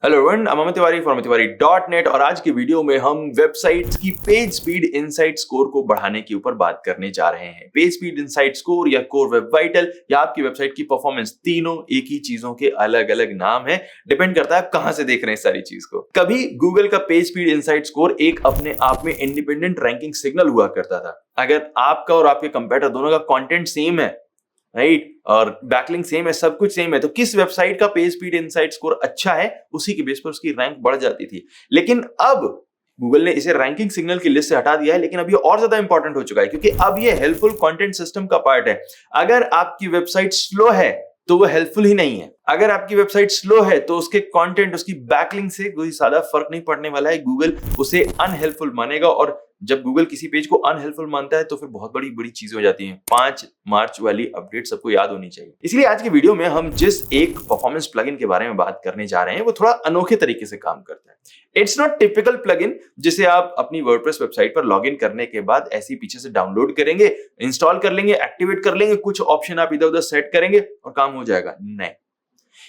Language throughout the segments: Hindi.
Hello everyone, I'm Amit Tiwari from तिवारी.net और आज की वीडियो में हम वेबसाइट्स की पेज स्पीड इनसाइट स्कोर को बढ़ाने के ऊपर बात करने जा रहे हैं। पेज स्पीड इनसाइट स्कोर या कोर वेब वाइटल या आपकी वेबसाइट की परफॉर्मेंस, तीनों एक ही चीजों के अलग अलग नाम है। डिपेंड करता है आप कहां से देख रहे हैं इस सारी चीज को। कभी गूगल का पेज स्पीड इनसाइट स्कोर एक अपने आप में इंडिपेंडेंट रैंकिंग सिग्नल हुआ करता था। अगर आपका और आपके कंपेटिटर दोनों का कंटेंट सेम है, राइट, और बैकलिंक सेम है, सब कुछ सेम है, तो किस वेबसाइट का पेज स्पीड इनसाइट स्कोर अच्छा है उसी के बेस पर उसकी रैंक बढ़ जाती थी। लेकिन अब गूगल ने इसे रैंकिंग सिग्नल की लिस्ट से हटा दिया है, लेकिन अब ये और ज्यादा इंपॉर्टेंट हो चुका है क्योंकि अब ये हेल्पफुल कंटेंट सिस्टम का पार्ट है। अगर आपकी वेबसाइट स्लो है तो वो हेल्पफुल ही नहीं है। अगर आपकी वेबसाइट स्लो है तो उसके कंटेंट, उसकी बैकलिंक से कोई ज्यादा फर्क नहीं पड़ने वाला है। गूगल उसे अनहेल्पफुल मानेगा और जब गूगल किसी पेज को अनहेल्पफुल मानता है तो फिर बहुत बड़ी बड़ी चीजें हो जाती हैं। 5 मार्च वाली अपडेट सबको याद होनी चाहिए। इसलिए आज की वीडियो में हम जिस एक परफॉर्मेंस प्लगइन के बारे में बात करने जा रहे हैं वो थोड़ा अनोखे तरीके से काम करता है। इट्स नॉट टिपिकल प्लगइन जिसे आप अपनी वर्डप्रेस वेबसाइट पर लॉगिन करने के बाद ऐसे ही पीछे से डाउनलोड करेंगे, इंस्टॉल कर लेंगे, एक्टिवेट कर लेंगे, कुछ ऑप्शन आप इधर उधर सेट करेंगे और काम हो जाएगा। नहीं,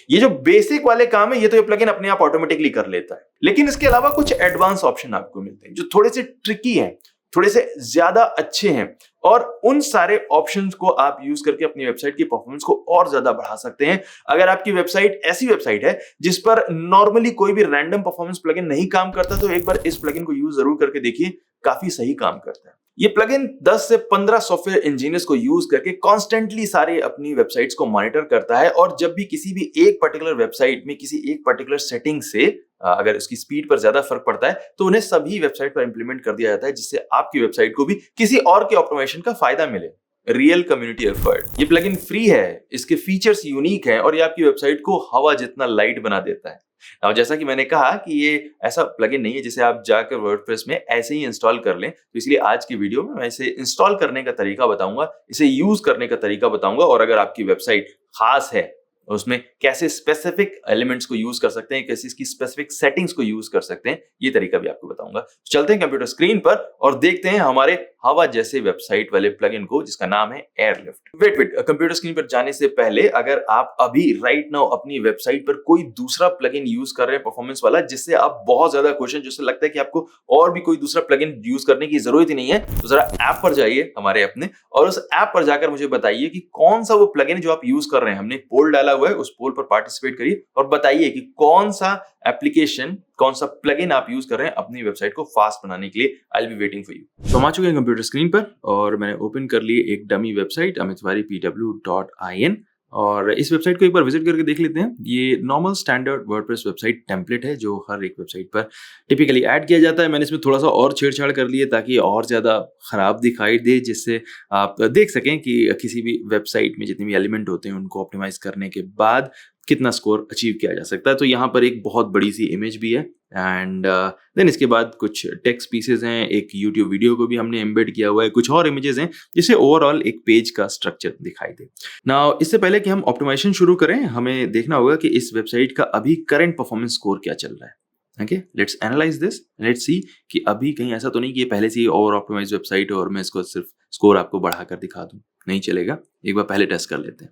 ये जो बेसिक वाले काम है ये तो ये प्लगइन अपने आप ऑटोमेटिकली कर लेता है। लेकिन इसके अलावा कुछ एडवांस ऑप्शन आपको मिलते हैं जो थोड़े से ट्रिकी हैं, थोड़े से ज्यादा अच्छे हैं, और उन सारे ऑप्शंस को आप यूज करके अपनी वेबसाइट की परफॉर्मेंस को और ज्यादा बढ़ा सकते हैं। अगर आपकी वेबसाइट ऐसी वेबसाइट है जिस पर नॉर्मली कोई भी रैंडम परफॉर्मेंस प्लगइन नहीं काम करता, तो एक बार इस प्लगइन को यूज जरूर करके देखिए, काफी सही काम करता है। ये प्लगइन 10 से 15 सॉफ्टवेयर इंजीनियर्स को यूज करके कॉन्स्टेंटली सारे अपनी वेबसाइट्स को मॉनिटर करता है, और जब भी किसी भी एक पर्टिकुलर वेबसाइट में किसी एक पर्टिकुलर सेटिंग से अगर उसकी स्पीड पर ज्यादा फर्क पड़ता है तो उन्हें सभी वेबसाइट पर इंप्लीमेंट कर दिया जाता है, जिससे आपकी वेबसाइट को भी किसी और के ऑप्टिमाइजेशन का फायदा मिले। Real community effort. ये प्लगइन फ्री है, इसके फीचर्स यूनिक हैं और ये आपकी वेबसाइट को हवा जितना लाइट बना देता है। अब जैसा कि मैंने कहा कि ये ऐसा प्लगइन नहीं है जिसे आप जाकर वर्डप्रेस में ऐसे ही इंस्टॉल कर लें, तो इसलिए आज की वीडियो में मैं इसे इंस्टॉल करने का तरीका बताऊंगा, इसे यूज करने का तरीका बताऊंगा, और अगर आपकी वेबसाइट खास है उसमें कैसे स्पेसिफिक एलिमेंट्स को यूज कर सकते हैं, कैसे इसकी स्पेसिफिक सेटिंग्स को यूज कर सकते हैं, ये तरीका भी आपको बताऊंगा। तो चलते हैं कंप्यूटर स्क्रीन पर और देखते हैं हमारे हवा जैसे वेबसाइट वाले प्लगइन को जिसका नाम है एयरलिफ्ट। वेट, कंप्यूटर स्क्रीन पर जाने से पहले अगर आप अभी राइट नाउ अपनी वेबसाइट पर कोई दूसरा प्लगइन यूज कर रहे हैं परफॉर्मेंस वाला, जिससे आप बहुत ज्यादा खुश हैं, जिससे लगता है कि आपको और भी कोई दूसरा प्लगइन यूज करने की जरूरत ही नहीं है, तो जरा ऐप पर जाइए हमारे अपने, और उस ऐप पर जाकर मुझे बताइए कि कौन सा वो प्लगइन जो आप यूज कर रहे हैं। हमने पोल डाला हुआ है, उस पोल पर पार्टिसिपेट करिए और बताइए कि कौन सा एप्लीकेशन, कौन सा प्लगइन आप यूज कर रहे हैं अपनी वेबसाइट को फास्ट बनाने के लिए। I will be waiting for you. तो हम आ चुके हैं कंप्यूटर स्क्रीन पर और मैंने ओपन कर ली एक डमी वेबसाइट amittiwaripw.in, और इस वेबसाइट को एक बार विजिट करके देख लेते हैं। ये normal standard WordPress website template है जो हर एक वेबसाइट पर टिपिकली ऐड किया जाता है। मैंने इसमें थोड़ा सा और छेड़छाड़ कर लिए ताकि और ज़्यादा खराब दिखाई दे, जिससे आप देख सकें कि किसी भी वेबसाइट में जितने भी एलिमेंट होते हैं उनको ऑप्टिमाइज करने के बाद कितना स्कोर अचीव किया जा सकता है। तो यहाँ पर एक बहुत बड़ी सी इमेज भी है, एंड देन इसके बाद कुछ टेक्स्ट पीसेज हैं, एक यूट्यूब वीडियो को भी हमने एम्बेड किया हुआ है, कुछ और इमेजेस हैं, जिससे ओवरऑल एक पेज का स्ट्रक्चर दिखाई दे। नाउ इससे पहले कि हम ऑप्टिमाइजेशन शुरू करें, हमें देखना होगा कि इस वेबसाइट का अभी करंट परफॉर्मेंस स्कोर क्या चल रहा है। Okay, let's analyse this, let's see कि अभी कहीं ऐसा तो नहीं कि ये पहले से ही ओवर ऑप्टिमाइज वेबसाइट है और मैं इसको सिर्फ स्कोर आपको बढ़ाकर दिखा दूं। नहीं चलेगा, एक बार पहले टेस्ट कर लेते हैं।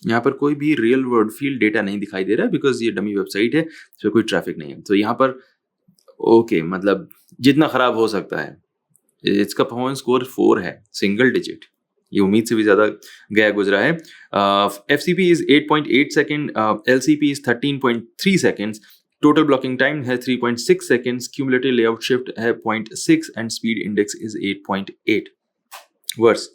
यहाँ पर कोई भी रियल वर्ल्ड फील्ड डेटा नहीं दिखाई दे रहा है बिकॉज ये डमी वेबसाइट है, तो कोई ट्रैफिक नहीं है। तो यहाँ पर ओके, मतलब जितना खराब हो सकता है। इसका परफॉर्मेंस स्कोर 4 है, सिंगल डिजिट, ये उम्मीद से भी ज्यादा गया गुजरा है। FCP is 8.8 second, LCP is 13.3 seconds, total blocking time है 3.6 सेकेंड्स, क्यूमुलेटिव लेआउट शिफ्ट है 0.6 एंड स्पीड इंडेक्स इज 8.8 वर्स।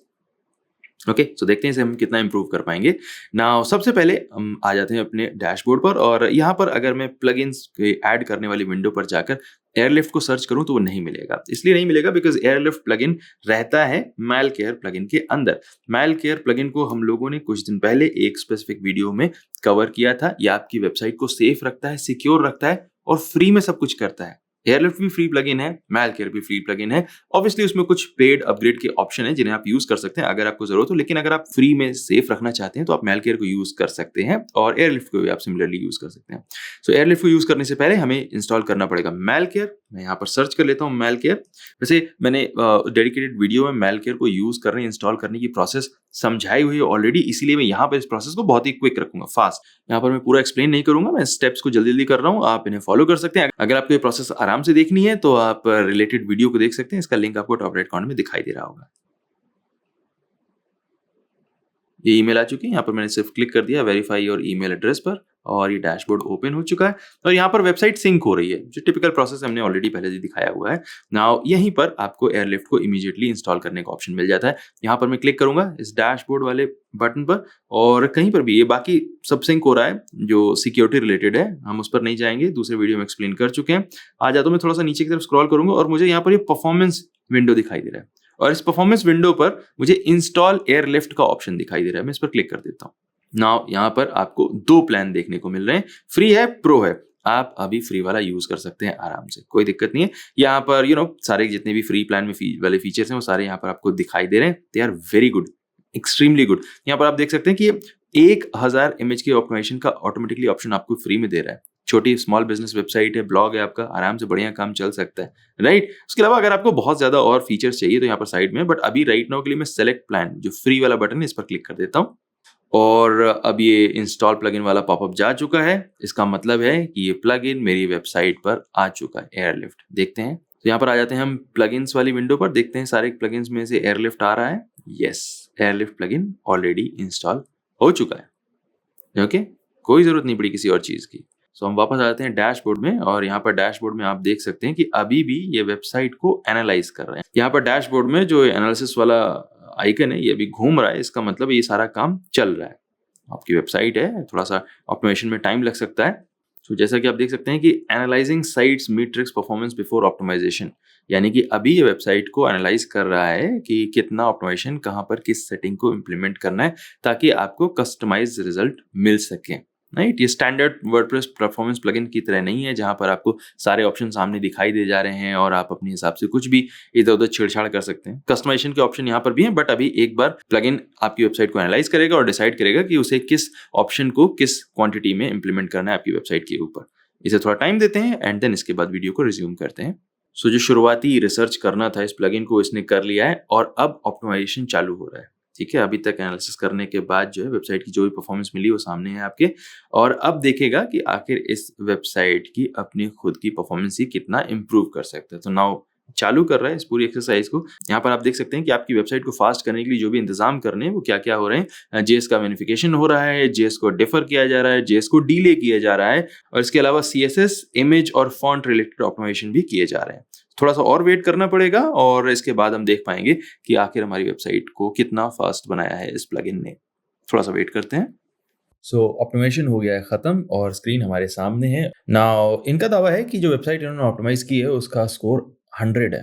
ओके, सो देखते हैं इसे हम कितना इंप्रूव कर पाएंगे। नाउ सबसे पहले हम आ जाते हैं अपने डैशबोर्ड पर, और यहाँ पर अगर मैं प्लगइन्स के ऐड करने वाली विंडो पर जाकर एयरलिफ्ट को सर्च करूं तो वो नहीं मिलेगा। इसलिए नहीं मिलेगा बिकॉज एयरलिफ्ट प्लगइन रहता है मैलकेयर प्लगइन के अंदर। मैलकेयर प्लगइन को हम लोगों ने कुछ दिन पहले एक स्पेसिफिक वीडियो में कवर किया था। ये आपकी वेबसाइट को सेफ रखता है, सिक्योर रखता है और फ्री में सब कुछ करता है। एयरलिफ्ट भी फ्री प्लगइन है, मैलकेयर भी फ्री प्लगइन है। ऑब्वियसली उसमें कुछ पेड अपग्रेड के ऑप्शन है जिन्हें आप यूज कर सकते हैं अगर आपको जरूरत हो, लेकिन अगर आप फ्री में सेफ रखना चाहते हैं तो आप मैलकेयर को यूज कर सकते हैं और एयरलिफ्ट को भी आप सिमिलरली यूज कर सकते हैं। सो एयरलिफ्ट को यूज करने से पहले हमें इंस्टॉल करना पड़ेगा मैलकेयर। मैं यहाँ पर सर्च कर लेता हूँ मैलकेयर। वैसे मैंने डेडिकेटेड वीडियो में मैलकेयर को यूज करने, इंस्टॉल करने की प्रोसेस समझाई हुई है ऑलरेडी, इसीलिए मैं यहाँ पर इस प्रोसेस को बहुत ही क्विक रखूंगा, फास्ट। यहाँ पर मैं पूरा एक्सप्लेन नहीं करूंगा, मैं स्टेप्स को जल्दी जल्दी कर रहा हूँ, आप इन्हें फॉलो कर सकते हैं। अगर आपको ये प्रोसेस आराम से देखनी है तो आप रिलेटेड वीडियो को देख सकते हैं, इसका लिंक आपको टॉप राइट कॉर्नर में दिखाई दे रहा होगा। ये ईमेल आ चुकी है, यहाँ पर मैंने सिर्फ क्लिक कर दिया वेरीफाई योर ईमेल एड्रेस पर और ये डैशबोर्ड ओपन हो चुका है और यहाँ पर वेबसाइट सिंक हो रही है, जो टिपिकल प्रोसेस हमने ऑलरेडी पहले से दिखाया हुआ है। नाउ यहीं पर आपको एयरलिफ्ट को इमीडिएटली इंस्टॉल करने का ऑप्शन मिल जाता है। यहाँ पर मैं क्लिक करूंगा इस डैशबोर्ड वाले बटन पर और कहीं पर भी ये बाकी सब सिंक हो रहा है जो सिक्योरिटी रिलेटेड है, हम उस पर नहीं जाएंगे, दूसरे वीडियो में एक्सप्लेन कर चुके हैं। आ जाता हूँ मैं थोड़ा सा नीचे की तरफ स्क्रॉल करूंगा और मुझे यहाँ पर ये परफॉर्मेंस विंडो दिखाई दे रहा है और इस परफॉर्मेंस विंडो पर मुझे इंस्टॉल एयरलिफ्ट का ऑप्शन दिखाई दे रहा है। मैं इस पर क्लिक कर देता हूँ। नाउ यहाँ पर आपको 2 प्लान देखने को मिल रहे हैं, फ्री है, प्रो है। आप अभी फ्री वाला यूज कर सकते हैं आराम से, कोई दिक्कत नहीं है। यहाँ पर सारे जितने भी फ्री प्लान में वाले फीचर्स हैं वो सारे यहाँ पर आपको दिखाई दे रहे हैं। They are very good, extremely good. यहाँ पर आप देख सकते हैं कि 1000 इमेज के ऑप्टिमाइजेशन का ऑटोमेटिकली ऑप्शन आपको फ्री में दे रहा है। छोटी स्मॉल बिजनेस वेबसाइट है, ब्लॉग है आपका, आराम से बढ़िया काम चल सकता है, राइट। उसके अलावा अगर आपको बहुत ज्यादा और फीचर्स चाहिए तो यहाँ पर साइड में, बट अभी राइट नाउ के लिए मैं सेलेक्ट प्लान जो फ्री वाला बटन है इस पर क्लिक कर देता हूँ और अब ये इंस्टॉल प्लगइन वाला पॉपअप जा चुका है। इसका मतलब है कि ये प्लगइन मेरी वेबसाइट पर आ चुका है, एयरलिफ्ट। देखते हैं, तो यहाँ पर आ जाते हैं हम प्लगइन्स वाली विंडो पर, देखते हैं सारे प्लगइन्स में से एयरलिफ्ट आ रहा है। Yes, airlift plugin already install हो चुका है। ओके, कोई जरूरत नहीं पड़ी किसी और चीज की। सो हम वापस आ जाते हैं डैशबोर्ड में और यहाँ पर डैशबोर्ड में आप देख सकते हैं कि अभी भी ये वेबसाइट को एनालाइज कर रहे हैं। यहाँ पर डैशबोर्ड में जो एनालिसिस वाला आइकन है ये अभी घूम रहा है, इसका मतलब ये सारा काम चल रहा है। आपकी वेबसाइट है, थोड़ा सा ऑप्टिमाइजेशन में टाइम लग सकता है। तो जैसा कि आप देख सकते हैं कि analysing sites metrics performance before optimisation, यानी कि अभी ये वेबसाइट को एनालाइज कर रहा है कि कितना ऑप्टिमाइजेशन कहाँ पर किस सेटिंग को इम्प्लीमेंट करना है ताकि आपको कस्टमाइज रिजल्ट मिल सके, राइट। ये स्टैंडर्ड वर्डप्रेस परफॉर्मेंस प्लगइन की तरह नहीं है जहां पर आपको सारे ऑप्शन सामने दिखाई दे जा रहे हैं और आप अपने हिसाब से कुछ भी इधर उधर छेड़छाड़ कर सकते हैं। कस्टमाइजेशन के ऑप्शन यहाँ पर भी हैं, बट अभी एक बार प्लगइन आपकी वेबसाइट को एनालाइज करेगा और डिसाइड करेगा कि उसे किस ऑप्शन को किस क्वांटिटी में इंप्लीमेंट करना है आपकी वेबसाइट के ऊपर। इसे थोड़ा टाइम देते हैं एंड देन इसके बाद वीडियो को रिज्यूम करते हैं। सो जो शुरुआती रिसर्च करना था इस प्लगइन को इसने कर लिया है और अब ऑप्टिमाइजेशन चालू हो रहा है, ठीक है। अभी तक एनालिसिस करने के बाद जो है वेबसाइट की जो भी परफॉर्मेंस मिली वो सामने है आपके, और अब देखेगा कि आखिर इस वेबसाइट की अपनी खुद की परफॉर्मेंस ही कितना इंप्रूव कर सकता है। तो नाउ चालू कर रहा है इस पूरी एक्सरसाइज को। यहाँ पर आप देख सकते हैं कि आपकी वेबसाइट को फास्ट करने के लिए जो भी इंतजाम करने हैं वो क्या क्या हो रहे हैं। जेएस का वेरिफिकेशन हो रहा है, जेएस को डिफर किया जा रहा है, जेएस को डिले किया जा रहा है और इसके अलावा सीएसएस, इमेज और फॉन्ट रिलेटेड ऑप्टिमाइजेशन भी किए जा रहे हैं। थोड़ा सा और वेट करना पड़ेगा और इसके बाद हम देख पाएंगे कि आखिर हमारी वेबसाइट को कितना फास्ट बनाया है इस प्लगइन ने। थोड़ा सा वेट करते हैं। सो ऑप्टिमाइजेशन हो गया है खत्म और स्क्रीन हमारे सामने है। नाउ इनका दावा है कि जो वेबसाइट इन्होंने ऑप्टिमाइज की है उसका स्कोर 100 है।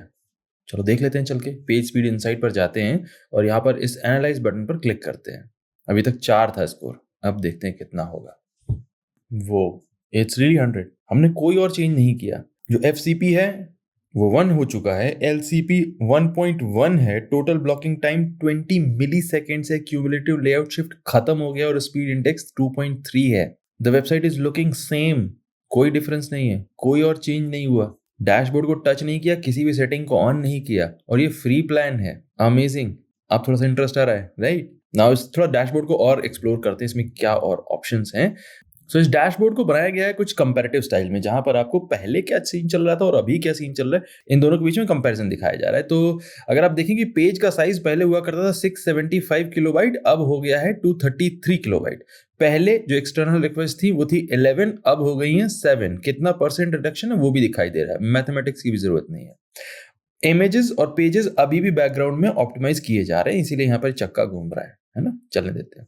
चलो देख लेते हैं चल के। पेज स्पीड इनसाइट पर जाते हैं और यहाँ पर इस एनालाइज बटन पर क्लिक करते हैं। अभी तक 4 था स्कोर, अब देखते हैं कितना होगा। वो इट्स रियली 100। हमने कोई और चेंज नहीं किया। जो एफसीपी है वो 1 हो चुका है, LCP 1.1 है, टोटल ब्लॉकिंग टाइम 20 मिली सेकेंड्स है, क्यूमुलेटिव लेआउट शिफ्ट खत्म हो गया और स्पीड इंडेक्स 2.3 है। The website is looking same, कोई डिफरेंस नहीं है, कोई और चेंज नहीं हुआ। डैशबोर्ड को टच नहीं किया, किसी भी सेटिंग को ऑन नहीं किया और ये फ्री प्लान है। अमेजिंग। आप थोड़ा सा इंटरेस्ट आ रहा है, राइट। नाउ थोड़ा डैशबोर्ड को और एक्सप्लोर करते हैं, इसमें क्या और ऑप्शंस हैं। सो इस डैशबोर्ड को बनाया गया है कुछ कंपैरेटिव स्टाइल में, जहां पर आपको पहले क्या सीन चल रहा था और अभी क्या सीन चल रहा है इन दोनों के बीच में कंपैरिजन दिखाया जा रहा है। तो अगर आप देखें कि पेज का साइज पहले हुआ करता था 675 किलोबाइट, अब हो गया है 233 किलोबाइट। पहले जो एक्सटर्नल रिक्वेस्ट थी वो थी 11, अब हो गई है 7। कितना परसेंट रिडक्शन है वो भी दिखाई दे रहा है, मैथमेटिक्स की भी जरूरत नहीं है। इमेजेस और पेजेस अभी भी बैकग्राउंड में ऑप्टिमाइज किए जा रहे हैं, इसीलिए यहाँ पर चक्का घूम रहा है ना। चलने देते हैं।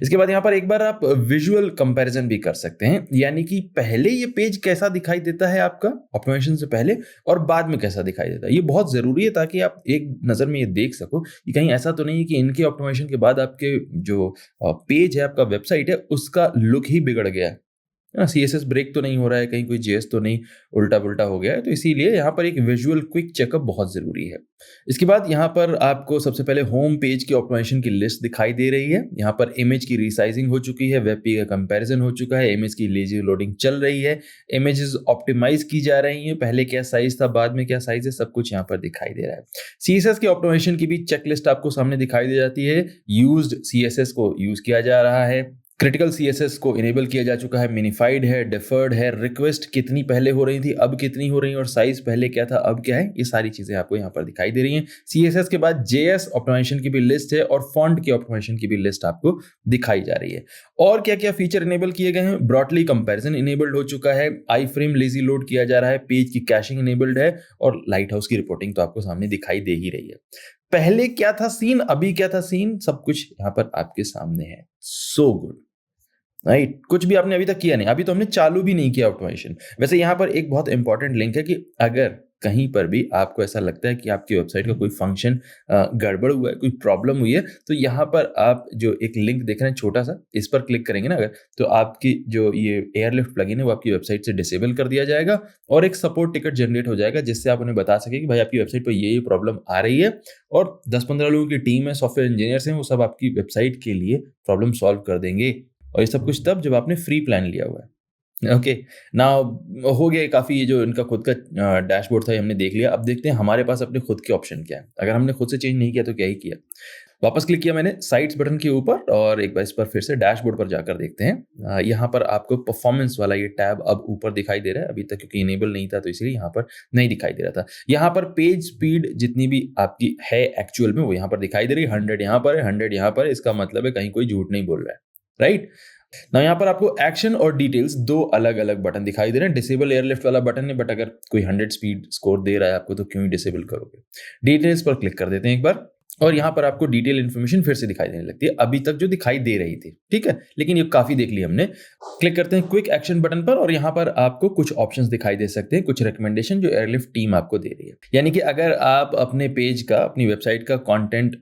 इसके बाद यहाँ पर एक बार आप विजुअल कंपैरिजन भी कर सकते हैं, यानी कि पहले ये पेज कैसा दिखाई देता है आपका ऑप्टिमाइजेशन से पहले और बाद में कैसा दिखाई देता है। ये बहुत जरूरी है ताकि आप एक नजर में ये देख सको कि कहीं ऐसा तो नहीं है कि इनके ऑप्टिमाइजेशन के बाद आपके जो पेज है, आपका वेबसाइट है, उसका लुक ही बिगड़ गया है। ना, CSS ब्रेक तो नहीं हो रहा है, कहीं कोई JS तो नहीं उल्टा पुल्टा हो गया है, तो इसीलिए यहाँ पर एक विजुअल क्विक चेकअप बहुत ज़रूरी है। इसके बाद यहाँ पर आपको सबसे पहले होम पेज की ऑप्टिमाइजेशन की लिस्ट दिखाई दे रही है। यहाँ पर इमेज की रीसाइजिंग हो चुकी है, वेब पेज का कंपैरिजन हो चुका है, इमेज की लेजी लोडिंग चल रही है, इमेजेस ऑप्टिमाइज की जा रही हैं, पहले क्या साइज था, बाद में क्या साइज है, सब कुछ यहाँ पर दिखाई दे रहा है। CSS की ऑप्टिमाइजेशन की भी चेकलिस्ट आपको सामने दिखाई दे जाती है। यूज्ड CSS को यूज किया जा रहा है, क्रिटिकल CSS को इनेबल किया जा चुका है, मिनिफाइड है, डिफर्ड है, रिक्वेस्ट कितनी पहले हो रही थी, अब कितनी हो रही है, और साइज पहले क्या था, अब क्या है, ये सारी चीजें आपको यहाँ पर दिखाई दे रही हैं। CSS के बाद JS ऑप्टिमाइजेशन की भी लिस्ट है और फॉन्ट की ऑप्टिमाइजेशन की भी लिस्ट आपको दिखाई जा रही है। और क्या क्या फीचर इनेबल किए गए हैं, ब्रॉडली कंपैरिजन इनेबल्ड हो चुका है, आई फ्रेम लेजी लोड किया जा रहा है, पेज की कैशिंग इनेबल्ड है, और लाइट हाउस की रिपोर्टिंग तो आपको सामने दिखाई दे ही रही है। पहले क्या था सीन, अभी क्या था सीन, सब कुछ यहाँ पर आपके सामने है। So good, right. कुछ भी आपने अभी तक किया नहीं, अभी तो हमने चालू भी नहीं किया ऑप्टिमाइजेशन। वैसे यहाँ पर एक बहुत इंपॉर्टेंट लिंक है कि अगर कहीं पर भी आपको ऐसा लगता है कि आपकी वेबसाइट का कोई फंक्शन गड़बड़ हुआ है, कोई प्रॉब्लम हुई है, तो यहाँ पर आप जो एक लिंक देख रहे हैं छोटा सा, इस पर क्लिक करेंगे ना अगर, तो आपकी जो ये एयरलिफ्ट प्लगइन है वो आपकी वेबसाइट से डिसेबल कर दिया जाएगा और एक सपोर्ट टिकट जनरेट हो जाएगा, जिससे आप उन्हें बता सके कि भाई आपकी वेबसाइट पर ये प्रॉब्लम आ रही है, और 10-15 लोगों की टीम है, सॉफ्टवेयर इंजीनियर्स हैं, वो सब आपकी वेबसाइट के लिए प्रॉब्लम सॉल्व कर देंगे। और ये सब कुछ तब जब आपने फ्री प्लान लिया हुआ है। ओके, नाउ हो गया काफ़ी, ये जो इनका खुद का डैशबोर्ड था ये हमने देख लिया। अब देखते हैं हमारे पास अपने खुद के ऑप्शन क्या है। अगर हमने खुद से चेंज नहीं किया तो क्या ही किया। वापस क्लिक किया मैंने साइट्स बटन के ऊपर और एक बार इस पर फिर से डैशबोर्ड पर जाकर देखते हैं। यहाँ पर आपको परफॉर्मेंस वाला ये टैब अब ऊपर दिखाई दे रहा है। अभी तक क्योंकि इनेबल नहीं था तो इसलिए यहाँ पर नहीं दिखाई दे रहा था। यहाँ पर पेज स्पीड जितनी भी आपकी है एक्चुअल में वो यहाँ पर दिखाई दे रही है। 100 यहाँ पर है, 100 यहाँ पर है। इसका मतलब है कहीं कोई झूठ नहीं बोल रहा है, राइट। ना यहाँ पर आपको एक्शन और डिटेल्स दो अलग अलग बटन दिखाई दे रहे हैं। डिसेबल एयरलिफ्ट वाला बटन है, बट अगर कोई 100 स्पीड स्कोर दे रहा है आपको तो क्यों ही डिसेबल करोगे। डिटेल्स पर क्लिक कर देते हैं एक बार और यहाँ पर आपको डिटेल इन्फॉर्मेशन फिर से दिखाई देने लगती है, अभी तक जो दिखाई दे रही थी, ठीक है, लेकिन ये काफी देख लिया हमने। क्लिक करते हैं क्विक एक्शन बटन पर और यहाँ पर आपको कुछ ऑप्शंस दिखाई दे सकते हैं, कुछ रिकमेंडेशन जो एयरलिफ्ट टीम आपको दे रही है। यानी कि अगर आप अपने पेज का, अपनी वेबसाइट का कंटेंट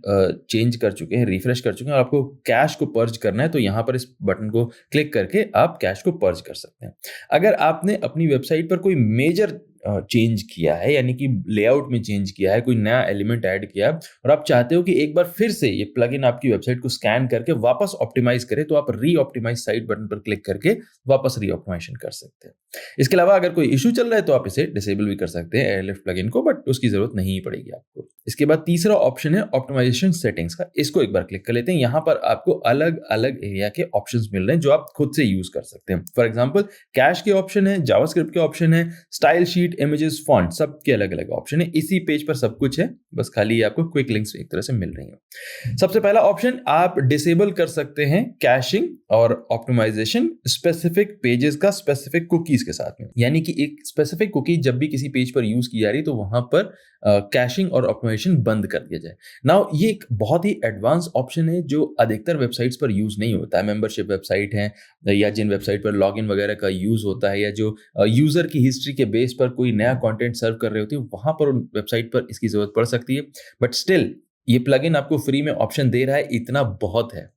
चेंज कर चुके हैं, रिफ्रेश कर चुके हैं और आपको कैश को पर्ज करना है, तो यहाँ पर इस बटन को क्लिक करके आप कैश को पर्ज कर सकते हैं। अगर आपने अपनी वेबसाइट पर कोई मेजर चेंज किया है, यानी कि लेआउट में चेंज किया है, कोई नया एलिमेंट ऐड किया और आप चाहते हो कि एक बार फिर से ये प्लगइन आपकी वेबसाइट को स्कैन करके वापस ऑप्टिमाइज करे, तो आप री ऑप्टिमाइज साइट बटन पर क्लिक करके वापस री ऑप्टिमाइजेशन कर सकते हैं। इसके अलावा अगर कोई इशू चल रहा है तो आप इसे डिसेबल भी कर सकते हैं एयरलिफ्ट प्लगइन को, बट उसकी जरूरत नहीं पड़ेगी आपको। इसके बाद तीसरा ऑप्शन है ऑप्टिमाइजेशन सेटिंग्स का। इसको एक बार क्लिक कर लेते हैं। यहाँ पर आपको अलग अलग एरिया के ऑप्शंस मिल रहे हैं जो आप खुद से यूज कर सकते हैं। फॉर एग्जांपल कैश के ऑप्शन है, जावास्क्रिप्ट के ऑप्शन है, स्टाइल शीट, इमेजेस, फॉन्ट, सबके अलग अलग ऑप्शन है। इसी पेज पर सब कुछ है, बस खाली आपको क्विक लिंक्स एक तरह से मिल रही है। सबसे पहला ऑप्शन, आप डिसेबल कर सकते हैं कैशिंग और ऑप्टिमाइजेशन स्पेसिफिक पेजेस का स्पेसिफिक कुकीज के साथ में। यानी कि एक स्पेसिफिक कुकी जब भी किसी पेज पर यूज की जा रही है तो वहां पर कैशिंग और ऑप्टिमाइजेशन बंद कर दिया जाए। नाउ ये एक बहुत ही एडवांस ऑप्शन है जो अधिकतर वेबसाइट्स पर यूज नहीं होता है। मेंबरशिप वेबसाइट है या जिन वेबसाइट पर लॉगिन वगैरह का यूज होता है, या जो यूजर की हिस्ट्री के बेस पर कोई नया कंटेंट सर्व कर रहे होते हैं, वहां पर उन वेबसाइट पर इसकी जरूरत पड़ सकती है। बट स्टिल ये प्लगइन आपको फ्री में ऑप्शन दे रहा है, इतना बहुत है।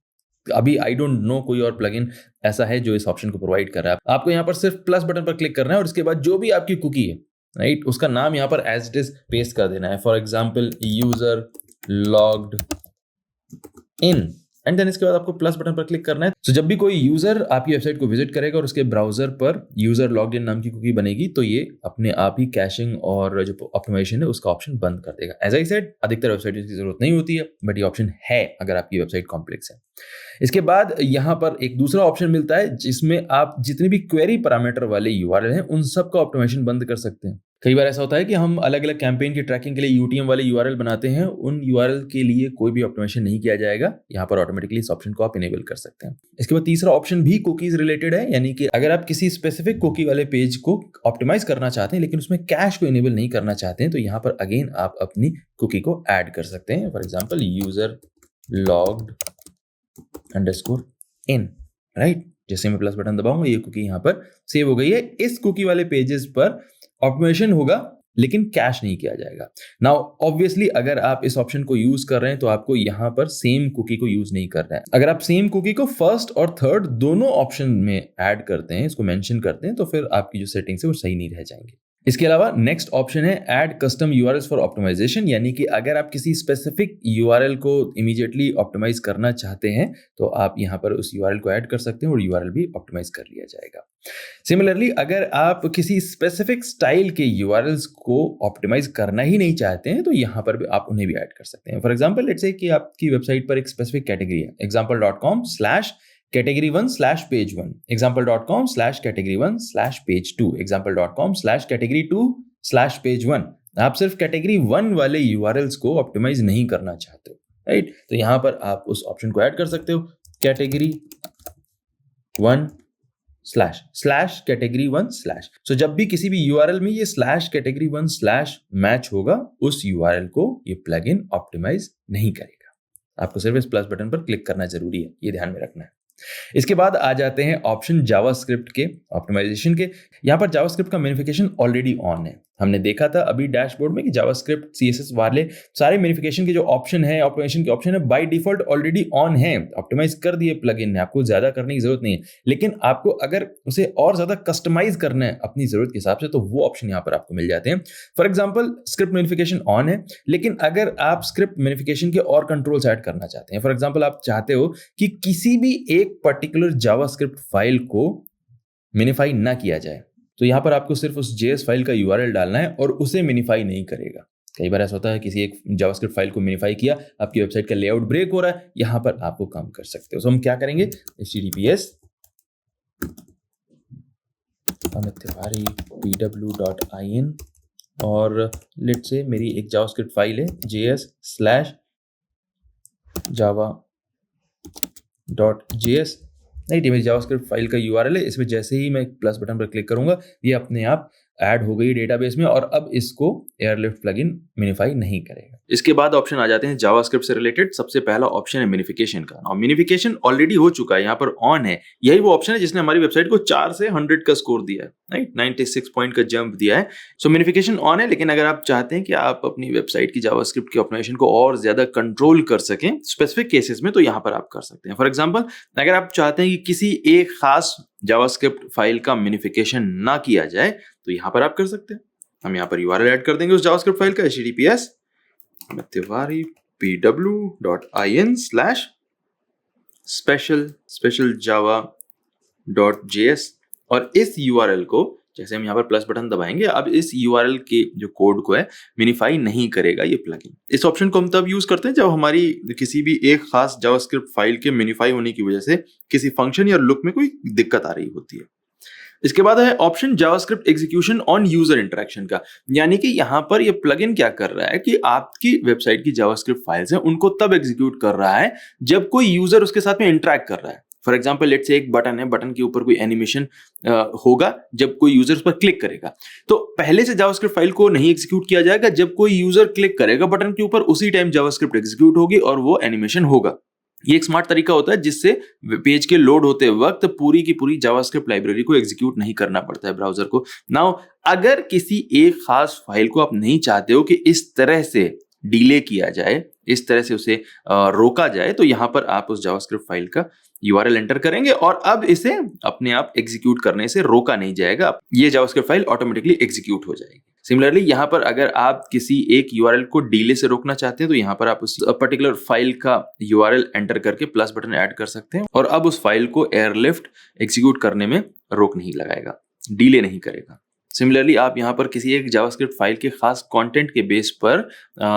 अभी आई डोंट नो कोई और प्लगइन ऐसा है जो इस ऑप्शन को प्रोवाइड कर रहा है। आपको यहाँ पर सिर्फ प्लस बटन पर क्लिक करना है और इसके बाद जो भी आपकी कुकी है, राइट, उसका नाम यहाँ पर एज इट इज पेस्ट कर देना है। For example user logged in, and then इसके बाद आपको प्लस बटन पर क्लिक करना है। तो जब भी कोई यूजर आपकी वेबसाइट को विजिट करेगा और उसके ब्राउजर पर यूजर लॉग्ड इन नाम की कुकी बनेगी, तो ये अपने आप ही कैशिंग और जो ऑप्टिमाइजेशन है उसका ऑप्शन बंद कर देगा। एज आई सेड, अधिकतर वेबसाइट की जरूरत नहीं होती है, बट ये ऑप्शन है अगर आपकी वेबसाइट कॉम्प्लेक्स है। इसके बाद यहाँ पर एक दूसरा ऑप्शन मिलता है जिसमें आप जितने भी क्वेरी पैरामीटर वाले यूआरएल हैं उन सब का ऑप्टिमाइजेशन बंद कर सकते हैं। कई बार ऐसा होता है कि हम अलग अलग कैंपेन की ट्रैकिंग के लिए यूटीएम वाले यूआरएल बनाते हैं, उन यूआरएल के लिए कोई भी ऑप्टिमाइजेशन नहीं किया जाएगा। यहाँ पर ऑटोमेटिकली इस ऑप्शन को आप इनेबल कर सकते हैं। इसके बाद तीसरा ऑप्शन भी कुकीज रिलेटेड है, यानी कि अगर आप किसी स्पेसिफिक कुकी वाले पेज को ऑप्टिमाइज करना चाहते हैं लेकिन उसमें कैश को इनेबल नहीं करना चाहते हैं, तो यहाँ पर अगेन आप अपनी कुकी को ऐड कर सकते हैं। For example user logged underscore in, right. जैसे मैं प्लस बटन दबाऊंगा ये कुकी यहाँ पर सेव हो गई है। इस कुकी वाले पेजेस पर ऑप्टिमाइजेशन होगा लेकिन कैश नहीं किया जाएगा। नाउ ऑब्वियसली अगर आप इस ऑप्शन को यूज कर रहे हैं तो आपको यहाँ पर सेम कुकी को यूज नहीं करना है। अगर आप सेम कुकी को फर्स्ट और थर्ड दोनों ऑप्शन में ऐड करते हैं, इसको मेंशन करते हैं, तो फिर आपकी जो सेटिंग्स है वो सही नहीं रह जाएंगे। इसके अलावा नेक्स्ट ऑप्शन है add custom URLs for optimisation, यानी कि अगर आप किसी स्पेसिफिक यूआरएल को इमीडिएटली ऑप्टिमाइज करना चाहते हैं तो आप यहाँ पर उस यूआरएल को ऐड कर सकते हैं और यूआरएल भी ऑप्टिमाइज कर लिया जाएगा। सिमिलरली अगर आप किसी स्पेसिफिक स्टाइल के यूआरएल्स को ऑप्टिमाइज करना ही नहीं चाहते हैं तो यहाँ पर भी आप उन्हें भी ऐड कर सकते हैं। फॉर एग्जाम्पल लेट्स से कि आपकी वेबसाइट पर एक स्पेसिफिक कैटेगरी है, example.com/category1/page1, example.com/category1/page2, example.com/category2/page1। आप सिर्फ कैटेगरी 1 वाले यूआरएल्स को ऑप्टिमाइज नहीं करना चाहते हो, राइट? तो यहां पर आप उस ऑप्शन को ऐड कर सकते हो, category1/category1/। सो जब भी किसी भी यूआरएल में ये /category1/ मैच होगा, उस यूआरएल को ये प्लगइन ऑप्टिमाइज नहीं करेगा। आपको सिर्फ इस प्लस बटन पर क्लिक करना जरूरी है, ये ध्यान में रखना है। इसके बाद आ जाते हैं ऑप्शन जावास्क्रिप्ट के ऑप्टिमाइजेशन के। यहां पर जावास्क्रिप्ट का मिनिफिकेशन ऑलरेडी ऑन है। हमने देखा था अभी डैशबोर्ड में कि जावास्क्रिप्ट सीएसएस वाले सारे मिनिफिकेशन के जो ऑप्शन है, ऑप्टिमाइजेशन के ऑप्शन है, बाय डिफॉल्ट ऑलरेडी ऑन है, ऑप्टिमाइज कर दिए प्लगइन ने, आपको ज्यादा करने की जरूरत नहीं है। लेकिन आपको अगर उसे और ज्यादा कस्टमाइज करना है अपनी जरूरत के हिसाब से तो वो ऑप्शन यहां पर आपको मिल जाते हैं। For example script minification on है, लेकिन अगर आप स्क्रिप्ट मिनिफिकेशन के और कंट्रोल्स ऐड करना चाहते हैं, फॉर एग्जाम्पल आप चाहते हो कि किसी भी एक पर्टिकुलर जावास्क्रिप्ट फाइल को मिनिफाई ना किया जाए, तो यहां पर आपको सिर्फ उस JS फाइल का URL डालना है और उसे मिनिफाई नहीं करेगा। कई बार ऐसा होता है किसी एक जावास्क्रिप्ट फाइल को मिनिफाई किया, आपकी वेबसाइट का लेआउट ब्रेक हो रहा है, यहां पर आप वो काम कर सकते हो। तो हम क्या करेंगे, https amittiwari.pw.in और लेट्स से मेरी एक जावास्क्रिप्ट फाइल है js/java.js, नहीं, मेरी जावास्क्रिप्ट फाइल का URL है। इसमें जैसे ही मैं प्लस बटन पर क्लिक करूंगा ये अपने आप ऐड हो गई डेटाबेस में और अब इसको एयरलिफ्ट प्लगइन मिनिफाई नहीं करेगा। इसके बाद ऑप्शन आ जाते हैं जावास्क्रिप्ट से रिलेटेड। सबसे पहला ऑप्शन है मिनिफिकेशन का। और मिनिफिकेशन ऑलरेडी हो चुका है, यहाँ पर ऑन है। यही वो ऑप्शन है जिसने हमारी वेबसाइट को 4 से 100 का स्कोर दिया है, राइट? 96 पॉइंट का जंप दिया है। सो मिनिफिकेशन ऑन है, लेकिन अगर आप चाहते हैं कि आप अपनी वेबसाइट की जावास्क्रिप्ट की ऑप्टिमाइजेशन को और ज्यादा कंट्रोल कर सकें स्पेसिफिक केसेस में, तो यहाँ पर आप कर सकते हैं। फॉर एग्जाम्पल अगर आप चाहते हैं कि किसी एक खास जावास्क्रिप्ट फाइल का मिनिफिकेशन ना किया जाए तो यहाँ पर आप कर सकते हैं। हम यहाँ पर URL ऐड कर देंगे उस जावास्क्रिप्ट फाइल का, https amittiwari.pw.in/special-java.js और इस URL को जैसे हम यहाँ पर प्लस बटन दबाएंगे, अब इस URL के जो कोड को है मिनिफाई नहीं करेगा ये प्लगइन। इस ऑप्शन को हम तब यूज करते हैं जब हमारी किसी भी एक खास जावास्क्रिप्ट फाइल के मिनिफाई होने की वजह से किसी फंक्शन या लुक में कोई दिक्कत आ रही होती है। इसके बाद है option JavaScript execution on user interaction का, यानी कि यहाँ पर ये प्लगइन क्या कर रहा है कि आपकी वेबसाइट की जावास्क्रिप्ट फाइल्स हैं उनको तब एग्जीक्यूट कर रहा है जब कोई यूजर उसके साथ में इंटरेक्ट कर रहा है। फॉर एग्जाम्पल लेट्स से एक बटन है, बटन के ऊपर कोई एनिमेशन होगा जब कोई यूजर उस पर क्लिक करेगा, तो पहले से जावास्क्रिप्ट फाइल को नहीं एग्जीक्यूट किया जाएगा। जब कोई यूजर क्लिक करेगा बटन के ऊपर, उसी टाइम जावास्क्रिप्ट एग्जीक्यूट होगी और वो एनिमेशन होगा। ये एक स्मार्ट तरीका होता है जिससे पेज के लोड होते वक्त पूरी की पूरी जावास्क्रिप्ट लाइब्रेरी को एग्जीक्यूट नहीं करना पड़ता है ब्राउजर को। नाउ अगर किसी एक खास फाइल को आप नहीं चाहते हो कि इस तरह से डिले किया जाए, इस तरह से उसे रोका जाए, तो यहां पर आप उस जावास्क्रिप्ट फाइल का URL एंटर करेंगे और अब इसे अपने आप एग्जीक्यूट करने से रोका नहीं जाएगा, ये जावास्क्रिप्ट फाइल ऑटोमेटिकली एग्जीक्यूट हो जाएगी। सिमिलरली यहाँ पर अगर आप किसी एक URL को डिले से रोकना चाहते हैं तो यहाँ पर आप उस पर्टिकुलर फाइल का URL एंटर करके प्लस बटन ऐड कर सकते हैं और अब उस फाइल को एयरलिफ्ट एग्जीक्यूट करने में रोक नहीं लगाएगा, डिले नहीं करेगा। सिमिलरली आप यहाँ पर किसी एक जावास्क्रिप्ट फाइल के खास कंटेंट के बेस पर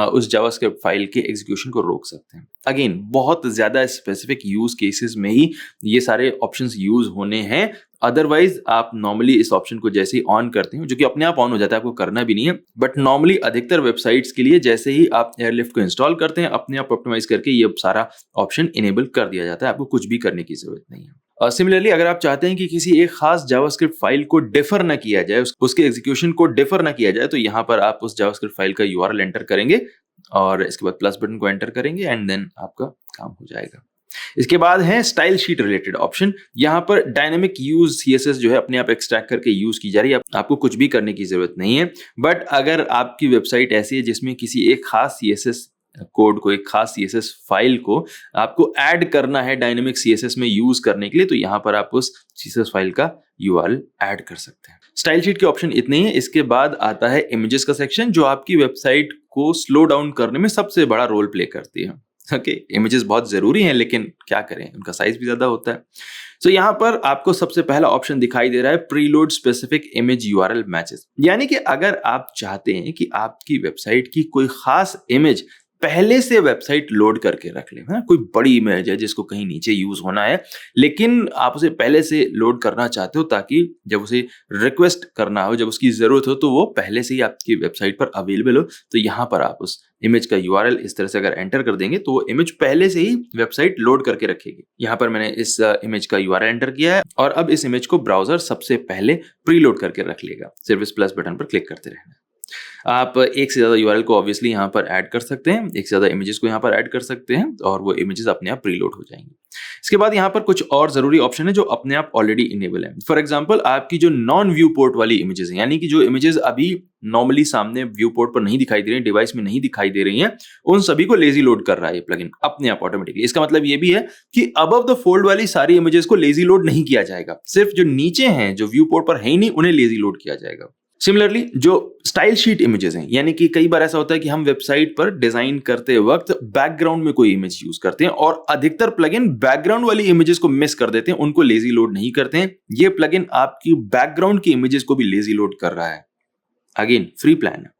उस जावास्क्रिप्ट फाइल के एग्जीक्यूशन को रोक सकते हैं। अगेन बहुत ज्यादा स्पेसिफिक यूज केसेस में ही ये सारे ऑप्शंस यूज होने हैं, अदरवाइज आप नॉर्मली इस ऑप्शन को जैसे ही ऑन करते हैं, जो कि अपने आप ऑन हो जाता है, आपको करना भी नहीं है, बट नॉर्मली अधिकतर वेबसाइट्स के लिए जैसे ही आप एयरलिफ्ट को इंस्टॉल करते हैं अपने आप ऑप्टिमाइज करके ये सारा ऑप्शन इनेबल कर दिया जाता है, आपको कुछ भी करने की जरूरत नहीं है। सिमिलरली अगर आप चाहते हैं कि किसी एक खास जावास्क्रिप्ट फाइल को डिफर ना किया जाए, उसके एग्जीक्यूशन को डिफर ना किया जाए, तो यहाँ पर आप उस जावास्क्रिप्ट फाइल का URL एंटर करेंगे और इसके बाद प्लस बटन को एंटर करेंगे एंड देन आपका काम हो जाएगा। इसके बाद है स्टाइल शीट रिलेटेड ऑप्शन। यहाँ पर डायनेमिक यूज सीएसएस जो है अपने आप एक्सट्रैक्ट करके यूज की जा रही है, आपको कुछ भी करने की जरूरत नहीं है। बट अगर आपकी वेबसाइट ऐसी है जिसमें किसी एक खास सीएसएस कोड को, एक खास सीएसएस फाइल को आपको ऐड करना है डायनेमिक सीएसएस में यूज करने के लिए, तो यहाँ पर आप उस सीएसएस फाइल का यूआरएल ऐड कर सकते हैं। स्टाइल शीट के ऑप्शन इतने ही है। इसके बाद आता है इमेजेस का सेक्शन, जो आपकी वेबसाइट को स्लो डाउन करने में सबसे बड़ा रोल प्ले करती है। ओके, इमेजेस बहुत जरूरी हैं, लेकिन क्या करें, उनका साइज भी ज्यादा होता है। सो यहाँ पर आपको सबसे पहला ऑप्शन दिखाई दे रहा है preload specific image URL matches. यानी कि अगर आप चाहते हैं कि आपकी वेबसाइट की कोई खास इमेज पहले से वेबसाइट लोड करके रख ले, है कोई बड़ी इमेज है जिसको कहीं नीचे यूज होना है, लेकिन आप उसे पहले से लोड करना चाहते हो ताकि जब उसे रिक्वेस्ट करना हो, जब उसकी जरूरत हो, तो वो पहले से ही आपकी वेबसाइट पर अवेलेबल हो, तो यहाँ पर आप उस इमेज का यूआरएल इस तरह से अगर एंटर कर देंगे तो वो इमेज पहले से ही वेबसाइट लोड करके रखेगी। यहाँ पर मैंने इस इमेज का यूआरएल एंटर किया है और अब इस इमेज को ब्राउजर सबसे पहले प्रीलोड करके रख लेगा। सिर्फ इस प्लस बटन पर क्लिक करते रहना। आप एक से ज्यादा यूआरएल को ऑब्वियसली यहाँ पर ऐड कर सकते हैं, एक से ज्यादा इमेजेस को यहाँ पर ऐड कर सकते हैं और वो इमेजेस अपने आप प्रीलोड हो जाएंगे। इसके बाद यहाँ पर कुछ और जरूरी ऑप्शन है जो अपने आप ऑलरेडी इनेबल है। फॉर एग्जांपल, आपकी जो नॉन व्यू पोर्ट वाली इमेजेस हैं, यानी कि जो इमेजेस अभी नॉर्मली सामने व्यू पोर्ट पर नहीं दिखाई दे रही, डिवाइस में नहीं दिखाई दे रही हैं, उन सभी को लेजी लोड कर रहा है ये प्लगइन अपने आप ऑटोमेटिकली। इसका मतलब ये भी है कि अबव द फोल्ड वाली सारी इमेजेस को लेजी लोड नहीं किया जाएगा, सिर्फ जो नीचे हैं, जो व्यू पोर्ट पर है ही नहीं, उन्हें लेजी लोड किया जाएगा। सिमिलरली जो स्टाइल शीट इमेजेस हैं, यानी कि कई बार ऐसा होता है कि हम वेबसाइट पर डिजाइन करते वक्त बैकग्राउंड में कोई इमेज यूज करते हैं और अधिकतर प्लगइन बैकग्राउंड वाली इमेजेस को मिस कर देते हैं, उनको लेजी लोड नहीं करते हैं। ये प्लगइन आपकी बैकग्राउंड की इमेजेस को भी लेजी लोड कर रहा है। अगेन फ्री प्लान है।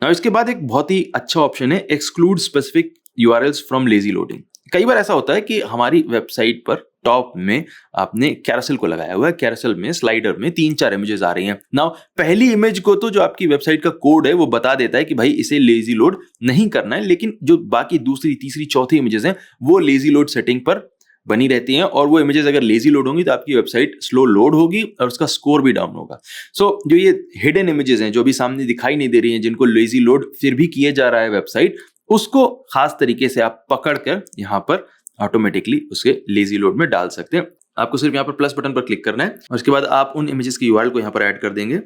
नाउ इसके बाद एक बहुत ही अच्छा ऑप्शन है exclude specific URLs from lazy loading. कई बार ऐसा होता है कि हमारी वेबसाइट पर टॉप में आपने कैरोसेल को लगाया हुआ है, कैरोसेल में स्लाइडर में 3-4 इमेजेस आ रही हैं। नाउ पहली इमेज को तो जो आपकी वेबसाइट का कोड है वो बता देता है कि भाई इसे लेजी लोड नहीं करना है, लेकिन जो बाकी दूसरी, तीसरी, चौथी इमेजेस हैं वो लेजी लोड सेटिंग पर बनी रहती हैं और वो इमेजेस अगर लेजी लोड होंगी तो आपकी वेबसाइट स्लो लोड होगी और उसका स्कोर भी डाउन होगा। सो जो ये हिडन इमेजेस हैं जो अभी सामने दिखाई नहीं दे रही हैं, जिनको लेजी लोड फिर भी किए जा रहा है वेबसाइट, उसको खास तरीके से आप पकड़ कर यहाँ पर ऑटोमेटिकली उसके लेजी लोड में डाल सकते हैं। आपको सिर्फ यहाँ पर प्लस बटन पर क्लिक करना है और उसके बाद आप उन इमेजेस की यूआरएल को यहाँ पर ऐड कर देंगे।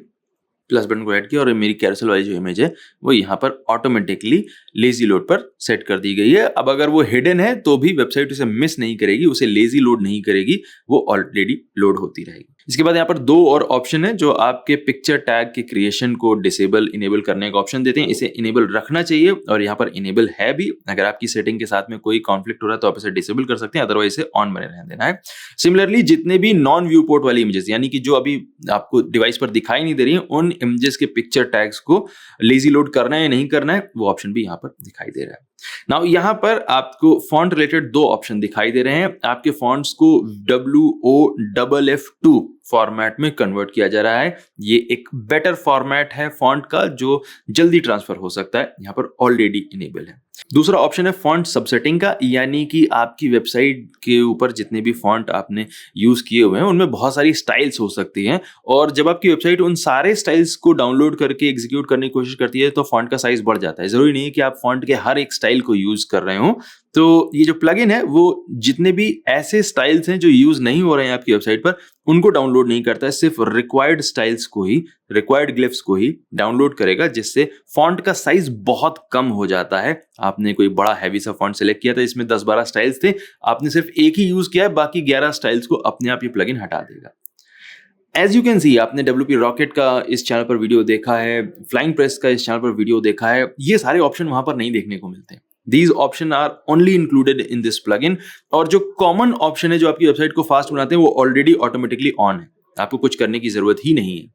प्लस बटन को ऐड किया और मेरी कैरोसेल वाली जो इमेज है वो यहाँ पर ऑटोमेटिकली लेजी लोड पर सेट कर दी गई है। अब अगर वो हिडन है तो भी वेबसाइट उसे मिस नहीं करेगी, उसे लेजी लोड नहीं करेगी, वो ऑलरेडी लोड होती रहेगी। इसके बाद यहाँ पर 2 और ऑप्शन है जो आपके पिक्चर टैग के क्रिएशन को डिसेबल इनेबल करने का ऑप्शन देते हैं। इसे इनेबल रखना चाहिए और यहाँ पर इनेबल है भी। अगर आपकी सेटिंग के साथ में कोई कॉन्फ्लिक्ट हो रहा है तो आप इसे डिसेबल कर सकते हैं, अदरवाइज इसे ऑन बने रहने देना है। सिमिलरली जितने भी नॉन व्यू पोर्ट वाली इमेजेस, यानी कि जो अभी आपको डिवाइस पर दिखाई नहीं दे रही है, उन इमेजेस के पिक्चर टैग्स को लेजी लोड करना है या नहीं करना है, वो ऑप्शन भी यहाँ पर दिखाई दे रहा है। नाउ यहाँ पर आपको फॉन्ट रिलेटेड 2 ऑप्शन दिखाई दे रहे हैं। आपके फॉन्ट्स को WOFF2 फॉर्मेट में कन्वर्ट किया जा रहा है। ये एक बेटर फॉर्मेट है फॉन्ट का जो जल्दी ट्रांसफर हो सकता है, यहाँ पर ऑलरेडी इनेबल है। दूसरा ऑप्शन है फॉन्ट सबसेटिंग का, यानी कि आपकी वेबसाइट के ऊपर जितने भी फॉन्ट आपने यूज किए हुए हैं उनमें बहुत सारी स्टाइल्स हो सकती हैं और जब आपकी वेबसाइट उन सारे स्टाइल्स को डाउनलोड करके एग्जीक्यूट करने की कोशिश करती है तो फॉन्ट का साइज बढ़ जाता है। जरूरी नहीं है कि आप फॉन्ट के हर एक स्टाइल को यूज कर रहे हो। तो ये जो प्लगइन है वो जितने भी ऐसे स्टाइल्स हैं जो यूज नहीं हो रहे हैं आपकी वेबसाइट पर, उनको डाउनलोड नहीं करता है, सिर्फ रिक्वायर्ड स्टाइल्स को ही, रिक्वायर्ड ग्लिफ्स को ही डाउनलोड करेगा, जिससे फॉन्ट का साइज बहुत कम हो जाता है। आपने कोई बड़ा हैवी सा फॉन्ट सेलेक्ट किया था, इसमें 10-12 स्टाइल्स थे, आपने सिर्फ एक ही यूज किया है, बाकी 11 स्टाइल्स को अपने आप ये प्लगइन हटा देगा। एज यू कैन सी, आपने WP रॉकेट का इस चैनल पर वीडियो देखा है, फ्लाइंग प्रेस का इस चैनल पर वीडियो देखा है, ये सारे ऑप्शन वहां पर नहीं देखने को मिलते। These options are only included in this plugin और जो कॉमन ऑप्शन है जो आपकी वेबसाइट को फास्ट बनाते हैं वो ऑलरेडी ऑटोमेटिकली ऑन है, आपको कुछ करने की जरूरत ही नहीं है।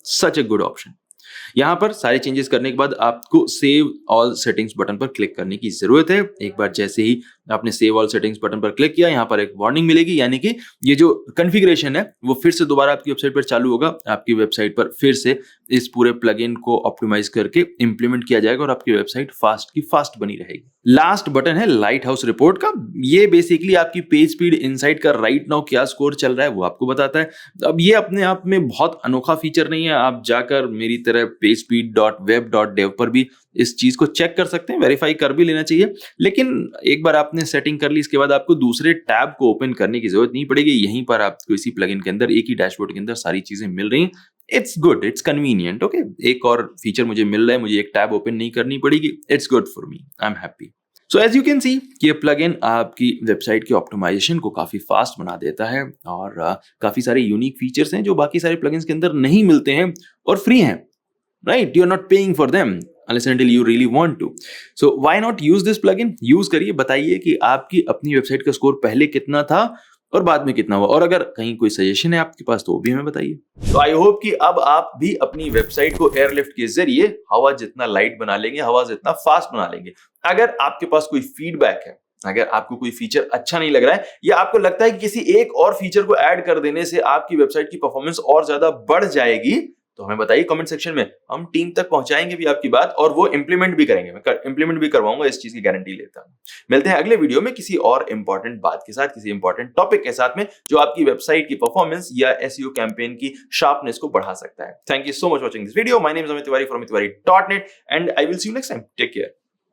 सच ए गुड ऑप्शन। यहाँ पर सारे चेंजेस करने के बाद आपको सेव ऑल सेटिंग्स बटन पर क्लिक करने की जरूरत है। एक बार जैसे ही आपने सेव ऑल सेटिंग्स बटन पर क्लिक किया, यहाँ पर एक वार्निंग मिलेगी, यानी कि ये जो कॉन्फ़िगरेशन है वो फिर से दोबारा आपकी वेबसाइट पर चालू होगा। आपकी वेबसाइट पर फिर से इस पूरे प्लगइन को ऑप्टिमाइज करके इंप्लीमेंट किया जाएगा और आपकी वेबसाइट फास्ट की फास्ट बनी रहेगी। लास्ट बटन है लाइट हाउस रिपोर्ट का। ये बेसिकली आपकी पेज स्पीड इनसाइट का राइट नाउ क्या स्कोर चल रहा है वो आपको बताता है। अब ये अपने आप में बहुत अनोखा फीचर नहीं है, आप जाकर मेरी तरह pagespeed.web.dev पर भी इस चीज को चेक कर सकते हैं, वेरीफाई कर भी लेना चाहिए। लेकिन एक बार आपने सेटिंग कर ली, इसके बाद आपको दूसरे टैब को ओपन करने की जरूरत नहीं पड़ेगी। यहीं पर आपको इसी प्लगइन के अंदर एक ही डैशबोर्ड के अंदर सारी चीजें मिल रही हैं। It's good, it's convenient. Okay, एक और फीचर मुझे मिल रहा है, मुझे एक टैब ओपन नहीं करनी पड़ेगी। It's good for me, I am happy. So as you can see कि ये प्लगइन आपकी वेबसाइट की ऑप्टिमाइजेशन को काफी फास्ट बना देता है और काफी सारे यूनिक फीचर्स हैं जो बाकी सारे प्लगइन्स के अंदर नहीं मिलते हैं और फ्री हैं, right? You are not paying for them unless and until you really want to. So why not use this plugin? Use करिए, बताइए कि आपकी अपनी वेबसाइट का स्कोर पहले कितना था और बाद में कितना हुआ, और अगर कहीं कोई सजेशन है आपके पास तो वो भी हमें बताइए। तो आई होप कि अब आप भी अपनी वेबसाइट को एयरलिफ्ट के जरिए हवा जितना लाइट बना लेंगे, हवा जितना फास्ट बना लेंगे। अगर आपके पास कोई फीडबैक है, अगर आपको कोई फीचर अच्छा नहीं लग रहा है या आपको लगता है कि किसी एक और फीचर को ऐड कर देने से आपकी वेबसाइट की परफॉर्मेंस और ज्यादा बढ़ जाएगी, तो हमें बताइए कमेंट सेक्शन में। हम टीम तक पहुंचाएंगे भी आपकी बात और वो इंप्लीमेंट भी करेंगे। मैं इंप्लीमेंट भी करवाऊंगा, इस चीज की गारंटी लेता हूं। मिलते हैं अगले वीडियो में किसी और इंपॉर्टेंट बात के साथ, किसी इंपॉर्टेंट टॉपिक के साथ में जो आपकी वेबसाइट की परफॉर्मेंस या एसईओ कैंपेन की शार्पनेस को बढ़ा सकता है। Thank you so much watching this video. My name is Amit Tiwari from tiwari.net and I will see you next time. Take care.